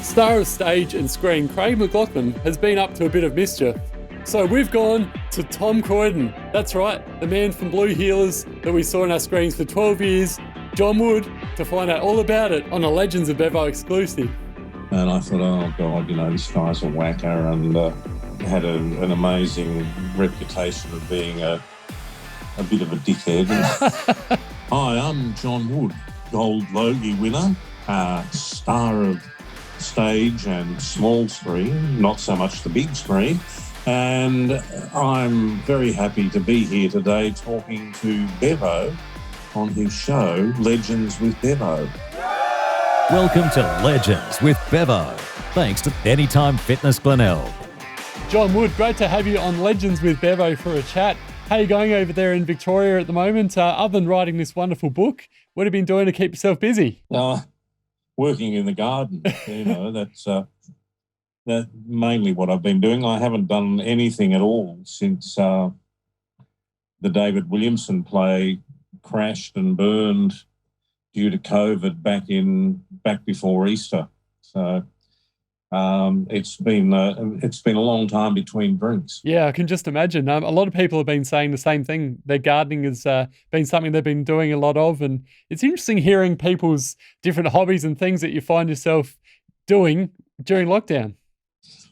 Star of stage and screen Craig McLachlan has been up to a bit of mischief. So we've gone to Tom Croydon. That's right, the man from Blue Heelers that we saw on our screens for 12 years, John Wood, to find out all about it on a Legends of Bevo exclusive. And I thought, oh God, this guy's a whacker, and had an amazing reputation of being a bit of a dickhead. Hi, I'm John Wood, Gold Logie winner, star of stage and small screen, not so much the big screen. And I'm very happy to be here today talking to Bevo on his show, Legends with Bevo. Welcome to Legends with Bevo, thanks to Anytime Fitness Glenelg. John Wood, great to have you on Legends with Bevo for a chat. How are you going over there in Victoria at the moment? Other than writing this wonderful book, what have you been doing to keep yourself busy? Working in the garden, that's mainly what I've been doing. I haven't done anything at all since the David Williamson play crashed and burned due to COVID back before Easter. So it's been a long time between drinks. Yeah, I can just imagine. A lot of people have been saying the same thing. Their gardening has been something they've been doing a lot of, and it's interesting hearing people's different hobbies and things that you find yourself doing during lockdown.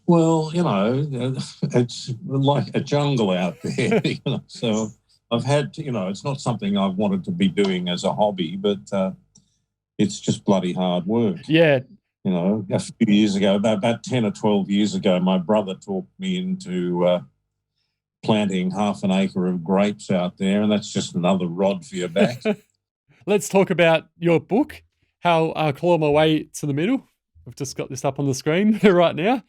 Well, it's like a jungle out there. So I've had to, it's not something I've wanted to be doing as a hobby, but it's just bloody hard work. Yeah. A few years ago, about 10 or 12 years ago, my brother talked me into planting half an acre of grapes out there, and that's just another rod for your back. Let's talk about your book, How I Claw My Way to the Middle. I've just got this up on the screen right now.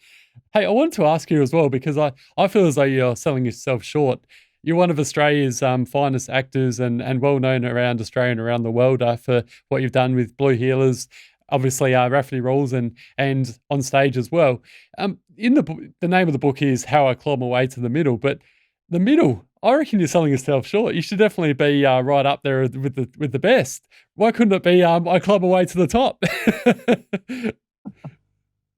Hey, I wanted to ask you as well, because I feel as though you're selling yourself short. You're one of Australia's finest actors and well-known around Australia and around the world for what you've done with Blue Heelers, obviously Rafferty Rules and on stage as well. In the name of the book is How I Claw My Way to the Middle, but the middle, I reckon you're selling yourself short. You should definitely be right up there with the best. Why couldn't it be I claw my way to the top?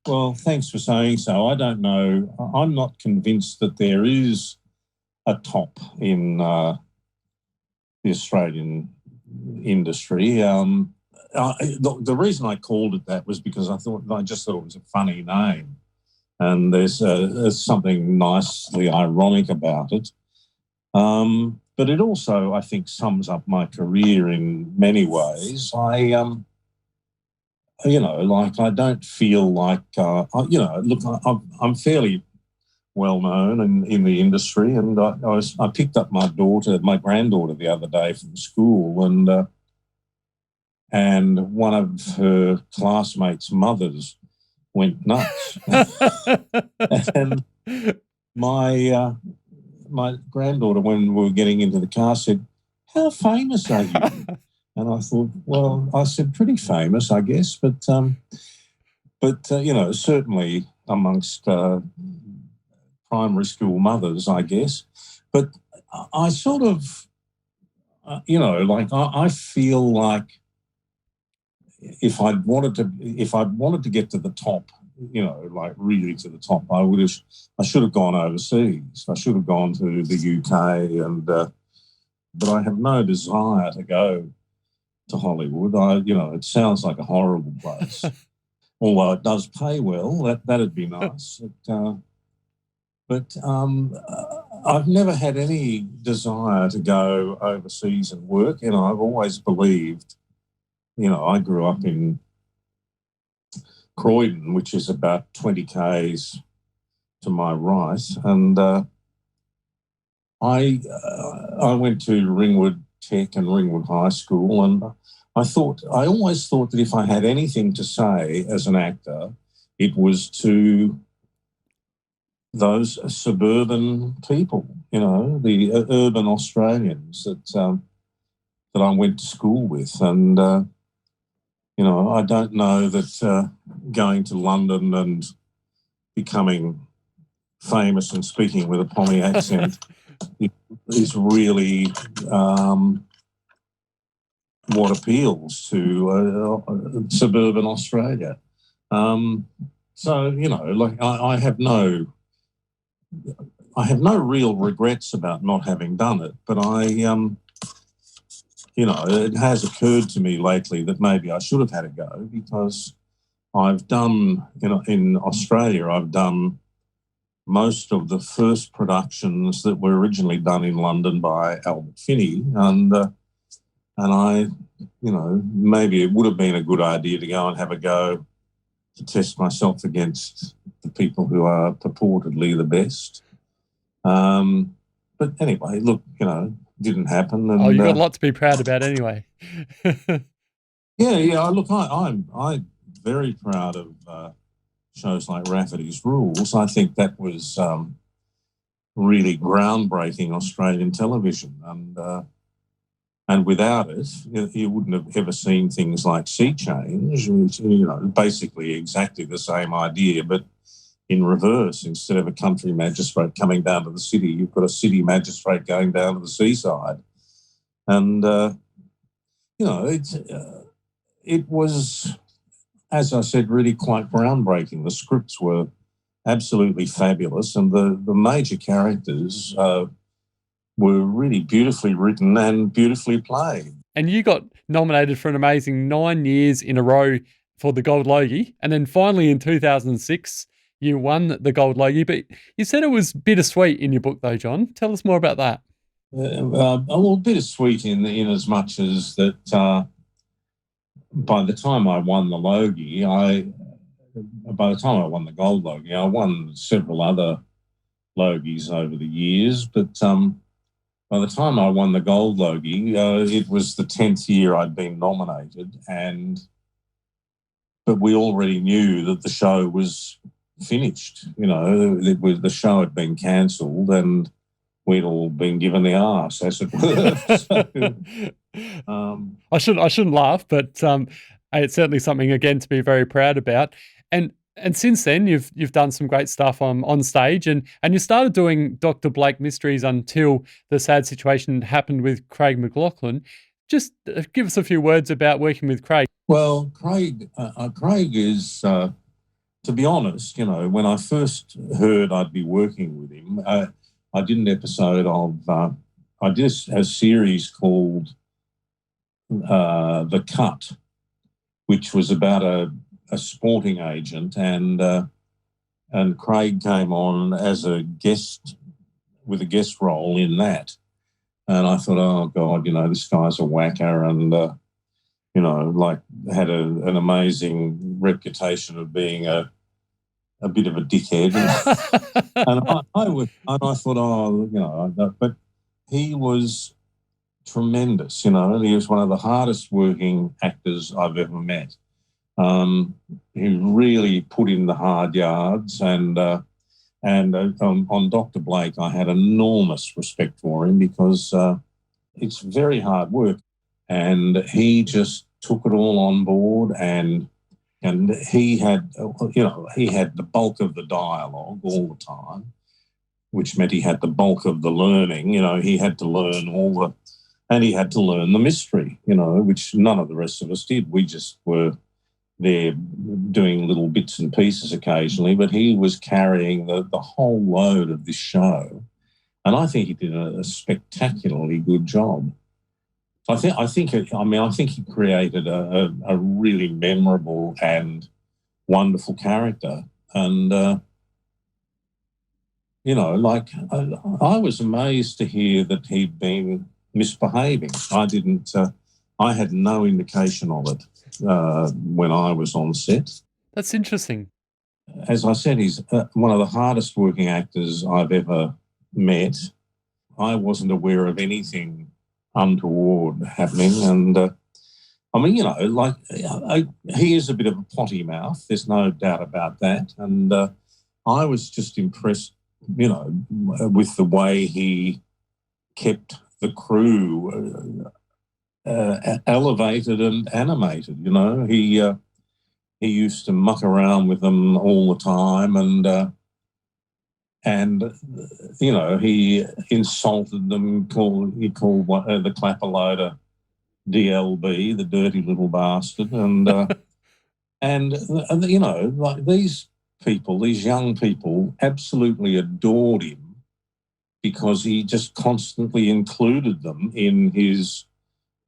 Well, thanks for saying so. I don't know. I'm not convinced that there is a top in the Australian industry. The reason I called it that was because I just thought it was a funny name, and there's something nicely ironic about it. But it also, I think, sums up my career in many ways. I don't feel like, I'm fairly well known in the industry, and I picked up my granddaughter the other day from school, and one of her classmates' mothers went nuts. And my granddaughter, when we were getting into the car, said, "How famous are you?" And I thought, well, I said pretty famous, I guess, but certainly amongst primary school mothers, I guess. But I sort of, I feel like if I'd wanted to get to the top, really to the top, I should have gone overseas. I should have gone to the UK, but I have no desire to go to Hollywood. It sounds like a horrible place. Although it does pay well, that'd be nice. But I've never had any desire to go overseas and work. I've always believed, I grew up in Croydon, which is about 20 k's to my right, and I went to Ringwood Tech and Ringwood High School, and I always thought that if I had anything to say as an actor, it was to those suburban people, the urban Australians that I went to school with. And, I don't know that going to London and becoming famous and speaking with a Pommy accent is really what appeals to suburban Australia. So, you know, like I have no real regrets about not having done it, but you know, it has occurred to me lately that maybe I should have had a go, because I've done, you know, in Australia, I've done most of the first productions that were originally done in London by Albert Finney, and I, you know, maybe it would have been a good idea to go and have a go to test myself against the people who are purportedly the best. But anyway, look, you know, didn't happen. And, you've got a lot to be proud about anyway. Yeah. Look, I'm very proud of shows like Rafferty's Rules. I think that was really groundbreaking Australian television, and without it, you wouldn't have ever seen things like Sea Change, which, you know, basically exactly the same idea, but in reverse. Instead of a country magistrate coming down to the city, you've got a city magistrate going down to the seaside. And, you know, it was, as I said, really quite groundbreaking. The scripts were absolutely fabulous, and the major characters were really beautifully written and beautifully played. And you got nominated for an amazing 9 years in a row for the Gold Logie, and then finally in 2006, you won the Gold Logie. But you said it was bittersweet in your book, though, John. Tell us more about that. Well, bittersweet in as much as that by the time I won the Logie, by the time I won the Gold Logie, I won several other Logies over the years, but by the time I won the Gold Logie, it was the 10th year I'd been nominated, but we already knew that the show was finished. You know, the show had been cancelled, and we'd all been given the arse, as it were. So, I shouldn't laugh, but it's certainly something, again, to be very proud about. And since then, you've done some great stuff on stage, and you started doing Dr. Blake mysteries until the sad situation happened with Craig McLachlan. Just give us a few words about working with Craig. Well, Craig is, to be honest, you know, when I first heard I'd be working with him, I did an episode of, I did a series called The Cut, which was about a sporting agent, and Craig came on as a guest, with a guest role in that. And I thought, oh God, you know, this guy's a whacker, and you know, like had an amazing reputation of being a bit of a dickhead. And I thought, oh, you know, but he was tremendous. You know, he was one of the hardest working actors I've ever met. He really put in the hard yards, and on Dr. Blake, I had enormous respect for him, because it's very hard work, and he just took it all on board, and he had, you know, he had the bulk of the dialogue all the time, which meant he had the bulk of the learning. You know, he had to learn and he had to learn the mystery, you know, which none of the rest of us did. We just were there doing little bits and pieces occasionally, but he was carrying the whole load of this show, and I think he did a spectacularly good job. I think he created a really memorable and wonderful character, and you know, like I was amazed to hear that he'd been misbehaving. I had no indication of it when I was on set. That's interesting. As I said, he's one of the hardest working actors I've ever met. I wasn't aware of anything untoward happening, and I mean, you know, like he is a bit of a potty mouth. There's no doubt about that, and I was just impressed, you know, with the way he kept the crew elevated and animated. You know, he used to muck around with them all the time, and you know, he insulted them. He called the clapper loader DLB, the dirty little bastard, and you know, like these people, these young people, absolutely adored him because he just constantly included them in his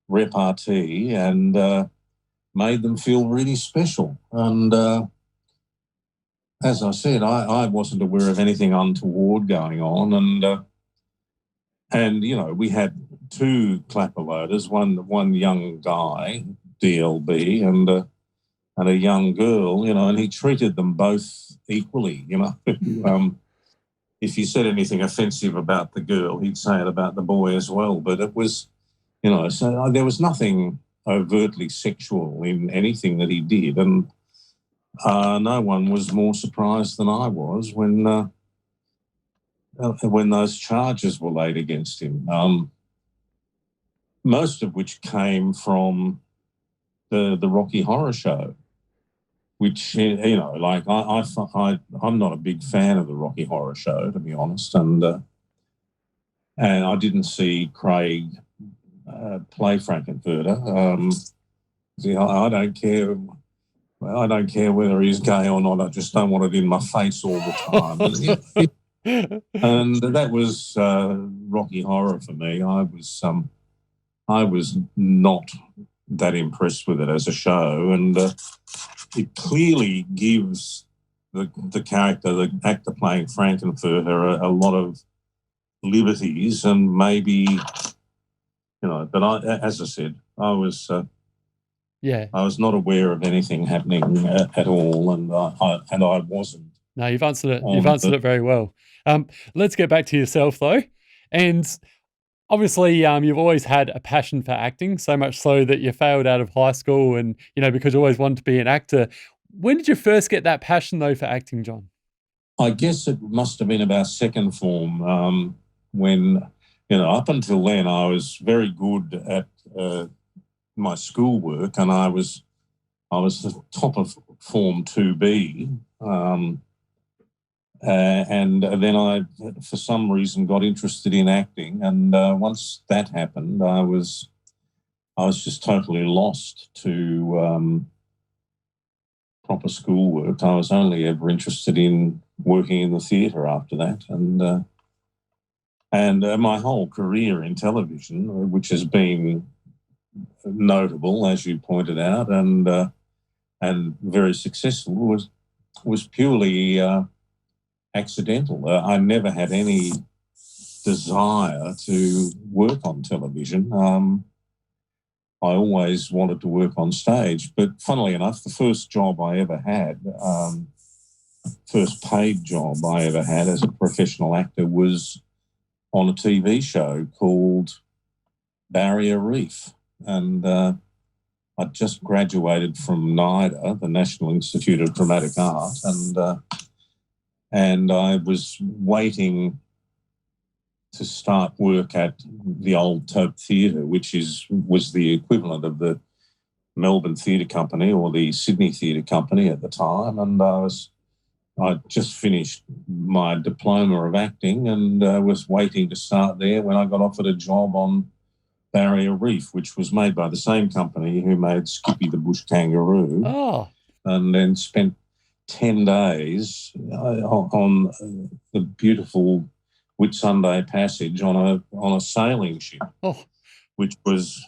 repartee and made them feel really special. And as I said, I wasn't aware of anything untoward going on, and you know, we had two clapper loaders, one young guy, DLB, and a young girl, you know, and he treated them both equally, you know. If you said anything offensive about the girl, he'd say it about the boy as well. But it was, you know, so there was nothing overtly sexual in anything that he did, and no one was more surprised than I was when those charges were laid against him, most of which came from the Rocky Horror Show, which, you know, like I'm not a big fan of the Rocky Horror Show, to be honest, and I didn't see Craig play Frankenfurter. I don't care. Well, I don't care whether he's gay or not. I just don't want it in my face all the time. And that was Rocky Horror for me. I was not that impressed with it as a show, and it clearly gives the character, the actor playing Frankenfurter, a lot of liberties, and maybe, you know. But as I said, I was not aware of anything happening at all, and I wasn't. No, you've answered it. You've answered it very well. Let's get back to yourself though, and obviously, you've always had a passion for acting, so much so that you failed out of high school, and you know, because you always wanted to be an actor. When did you first get that passion though for acting, John? I guess it must have been about second form, when, you know, up until then I was very good at my schoolwork, and I was the top of Form 2B. And then I, for some reason, got interested in acting, and once that happened, I was just totally lost to proper schoolwork. I was only ever interested in working in the theatre after that, and my whole career in television, which has been notable, as you pointed out, and very successful, was purely accidental. I never had any desire to work on television. I always wanted to work on stage, but funnily enough, the first job I ever had, first paid job I ever had as a professional actor, was on a TV show called Barrier Reef, and I'd just graduated from NIDA, the National Institute of Dramatic Art, and I was waiting to start work at the Old Tope Theatre, which was the equivalent of the Melbourne Theatre Company or the Sydney Theatre Company at the time, and I'd just finished my diploma of acting and was waiting to start there when I got offered a job on Barrier Reef, which was made by the same company who made Skippy the Bush Kangaroo. Oh. And then spent 10 days on the beautiful Whitsunday Passage on a sailing ship, which was,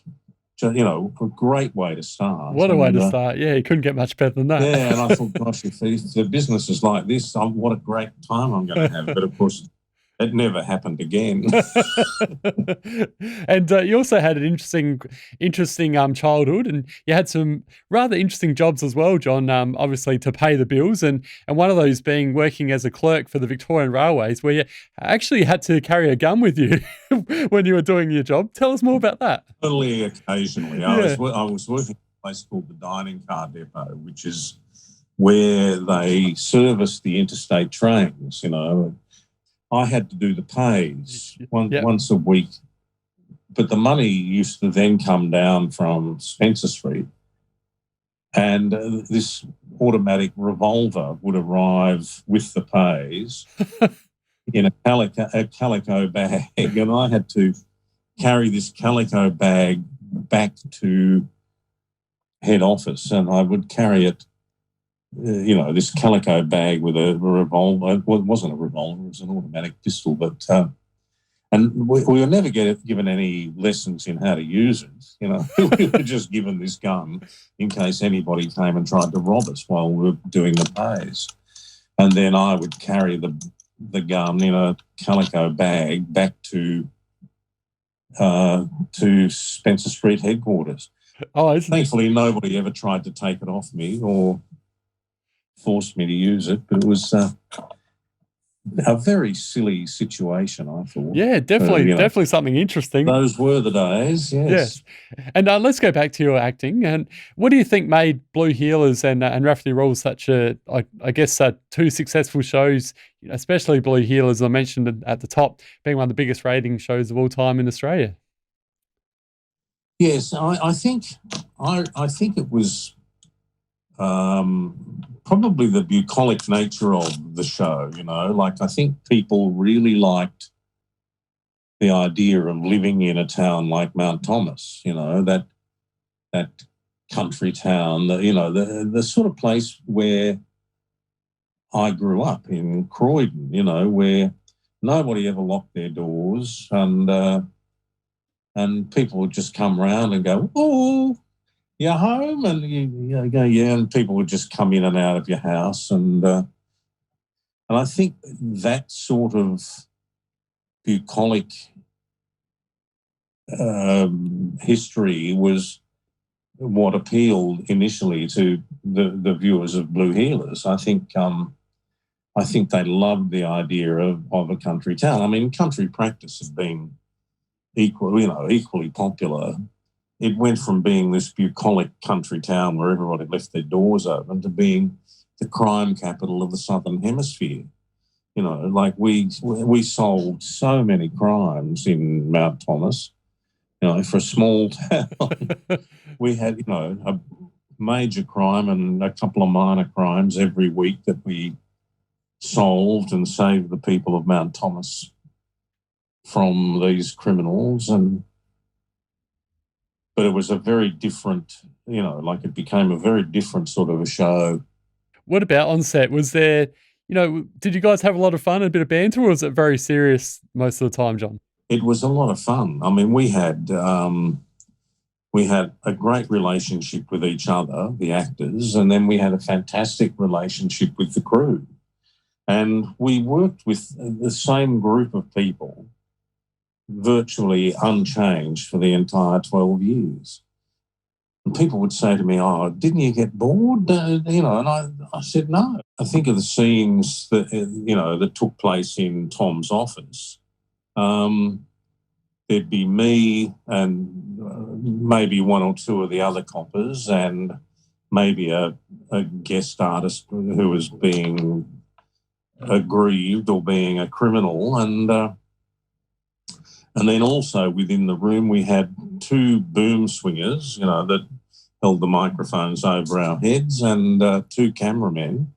you know, a great way to start. What a way to start. Yeah, you couldn't get much better than that. Yeah, and I thought, gosh, if the business is like this, what a great time I'm going to have. But of course, it never happened again. And you also had an interesting childhood, and you had some rather interesting jobs as well, John, obviously to pay the bills, and one of those being working as a clerk for the Victorian Railways, where you actually had to carry a gun with you when you were doing your job. Tell us more about that. Only occasionally. Yeah. I was working at a place called the Dining Car Depot, which is where they service the interstate trains, you know. I had to do the pays once a week, but the money used to then come down from Spencer Street, and this automatic revolver would arrive with the pays in a calico bag, and I had to carry this calico bag back to head office, and I would carry it, this calico bag with a revolver. Well, it wasn't a revolver; it was an automatic pistol. But and we were never given any lessons in how to use it. We were just given this gun in case anybody came and tried to rob us while we were doing the pays. And then I would carry the gun in a calico bag back to Spencer Street headquarters. Thankfully, nobody ever tried to take it off me or forced me to use it, but it was a very silly situation, I thought. Yeah, definitely something interesting. Those were the days, yes. And let's go back to your acting. And what do you think made Blue Heelers and Rafferty Rules such two successful shows, especially Blue Heelers, I mentioned at the top, being one of the biggest rating shows of all time in Australia? Yes, I think it was probably the bucolic nature of the show. I think people really liked the idea of living in a town like Mount Thomas. That country town. The sort of place where I grew up in Croydon. Where nobody ever locked their doors and people would just come round and go, "Oh, you're home?" And you go, "Yeah," and people would just come in and out of your house. And I think that sort of bucolic history was what appealed initially to the viewers of Blue Heelers. I think they loved the idea of a country town. I mean, country practice had been equally popular. It went from being this bucolic country town where everybody left their doors open to being the crime capital of the Southern Hemisphere. We solved so many crimes in Mount Thomas. For a small town, we had, a major crime and a couple of minor crimes every week that we solved and saved the people of Mount Thomas from these criminals. But it was a very different, it became a very different sort of a show. What about Onset? Was there, did you guys have a lot of fun and a bit of banter, or was it very serious most of the time, John? It was a lot of fun. I mean, we had a great relationship with each other, the actors, and then we had a fantastic relationship with the crew. And we worked with the same group of people virtually unchanged for the entire 12 years. And people would say to me, "Oh, didn't you get bored?" And I said, no. I think of the scenes that took place in Tom's office. There'd be me and maybe one or two of the other coppers and maybe a guest artist who was being aggrieved or being a criminal. And then also within the room we had two boom swingers, that held the microphones over our heads, and two cameramen,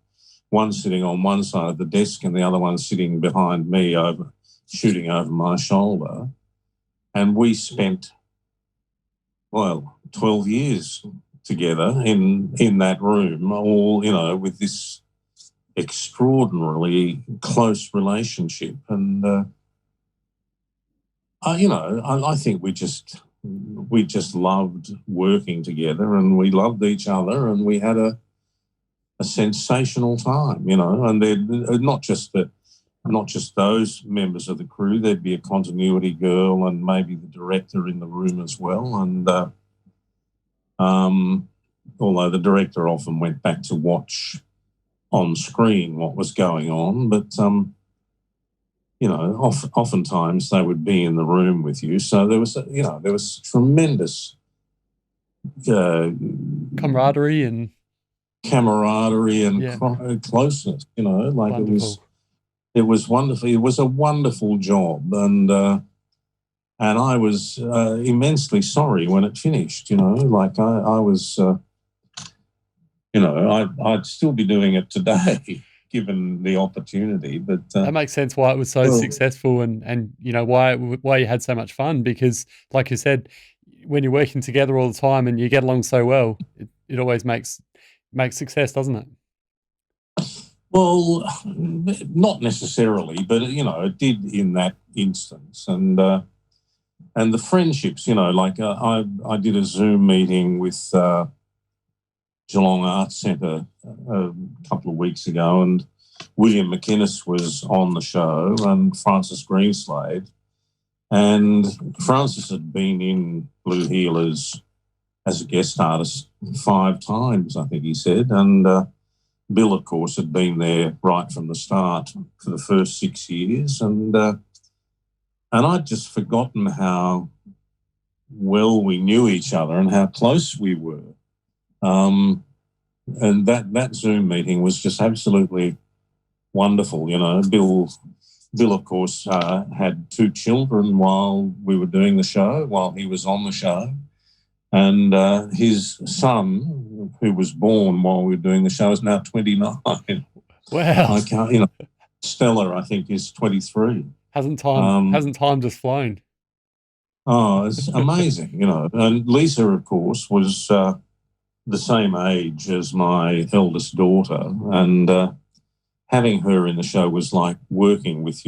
one sitting on one side of the desk and the other one sitting behind me shooting over my shoulder. And we spent, 12 years together in that room, all, with this extraordinarily close relationship. And, I think we just loved working together, and we loved each other, and we had a sensational time, and they're not just those members of the crew. There'd be a continuity girl and maybe the director in the room as well. And although the director often went back to watch on screen what was going on, but oftentimes they would be in the room with you. So there was tremendous camaraderie and closeness. Wonderful. It was wonderful. It was a wonderful job, and I was immensely sorry when it finished. I was, I'd still be doing it today given the opportunity. But that makes sense why it was so successful, and why you had so much fun, because, like you said, when you're working together all the time and you get along so well, it always makes success, doesn't it? Well, not necessarily, but it did in that instance, and the friendships. Like I did a Zoom meeting with Geelong Arts Centre a couple of weeks ago, and William McInnes was on the show, and Francis Greenslade, and Francis had been in Blue Heelers as a guest artist 5 times, I think he said, and Bill, of course, had been there right from the start for the first 6 years, and I'd just forgotten how well we knew each other and how close we were. And that Zoom meeting was just absolutely wonderful. Bill, of course, had 2 children while we were doing the show, while he was on the show. And his son, who was born while we were doing the show, is now 29. Wow. I can't, Stella, I think, is 23. Hasn't time just flown? Oh, it's amazing, And Lisa, of course, was the same age as my eldest daughter, and having her in the show was like working with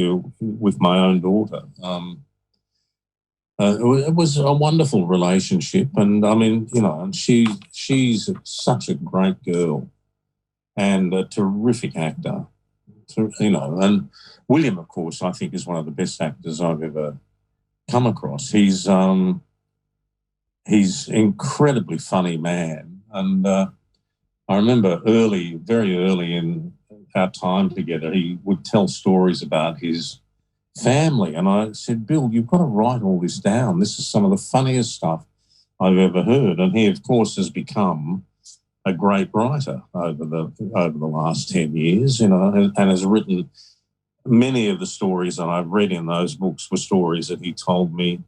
my own daughter. It was a wonderful relationship, and I mean, and she's such a great girl and a terrific actor, And William, of course, I think is one of the best actors I've ever come across. He's incredibly funny man, and I remember very early in our time together, he would tell stories about his family, and I said, Bill, you've got to write all this down. This is some of the funniest stuff I've ever heard. And he, of course, has become a great writer over the last 10 years, and has written many of the stories that I've read in those books were stories that he told me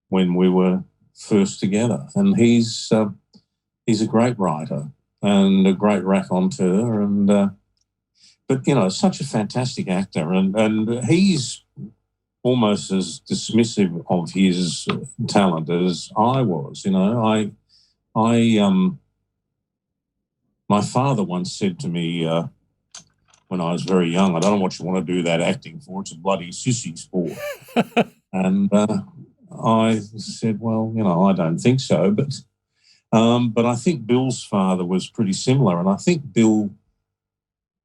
when we were first together. And he's a great writer and a great raconteur, and but such a fantastic actor, and he's almost as dismissive of his talent as I was. My father once said to me when I was very young, I don't know what you want to do that acting for. It's a bloody sissy sport. And I said, well, I don't think so. But I think Bill's father was pretty similar. And I think Bill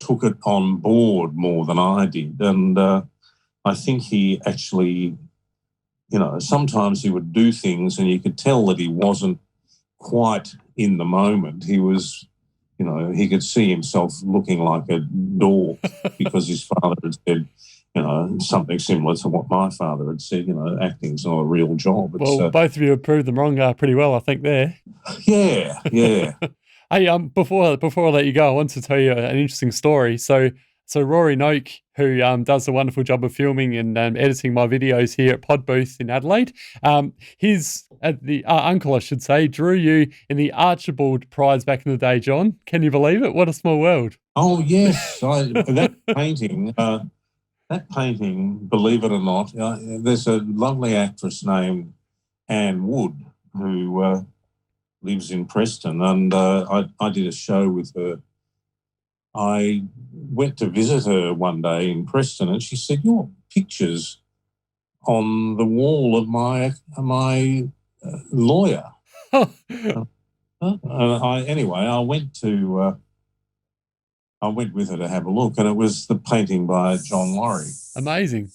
took it on board more than I did. And I think he actually, sometimes he would do things and you could tell that he wasn't quite in the moment. He was, he could see himself looking like a dork because his father had said, something similar to what my father had said, acting's not a real job. Well, both of you have proved them wrong pretty well, I think, there. Yeah. Hey, before I let you go, I want to tell you an interesting story. So Rory Noak, who does a wonderful job of filming and editing my videos here at PodBooth in Adelaide, his uncle, I should say, drew you in the Archibald Prize back in the day, John. Can you believe it? What a small world. Oh, yes. That painting, believe it or not, there's a lovely actress named Anne Wood who lives in Preston, and I did a show with her. I went to visit her one day in Preston, and she said, "Your picture's on the wall of my lawyer." I went with her to have a look, and it was the painting by John Laurie. Amazing.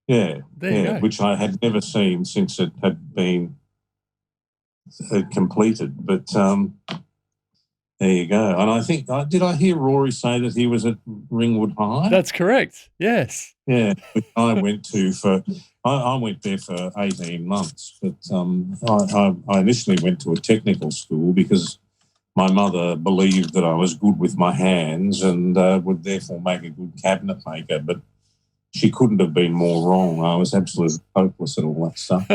Yeah, there you go. Which I had never seen since it had been completed. But there you go. And I think, did I hear Rory say that he was at Ringwood High? That's correct. Yes. Yeah, I went there for 18 months. But I initially went to a technical school because my mother believed that I was good with my hands and would therefore make a good cabinet maker. But she couldn't have been more wrong. I was absolutely hopeless at all that stuff.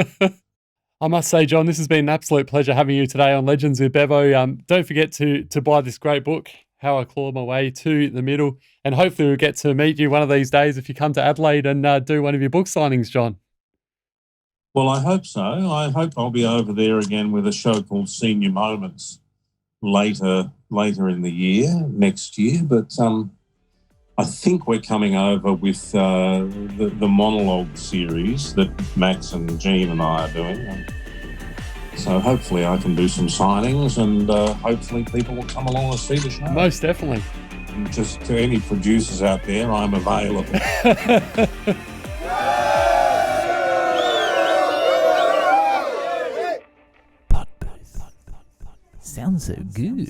I must say, John, this has been an absolute pleasure having you today on Legends with Bevo. Don't forget to buy this great book, How I Claw My Way to the Middle, and hopefully we'll get to meet you one of these days if you come to Adelaide and do one of your book signings, John. Well, I hope so. I hope I'll be over there again with a show called Senior Moments later in the year, next year. But I think we're coming over with the monologue series that Max and Jean and I are doing. And so hopefully I can do some signings, and hopefully people will come along and see the show. Most definitely. And just to any producers out there, I'm available. Sounds so good.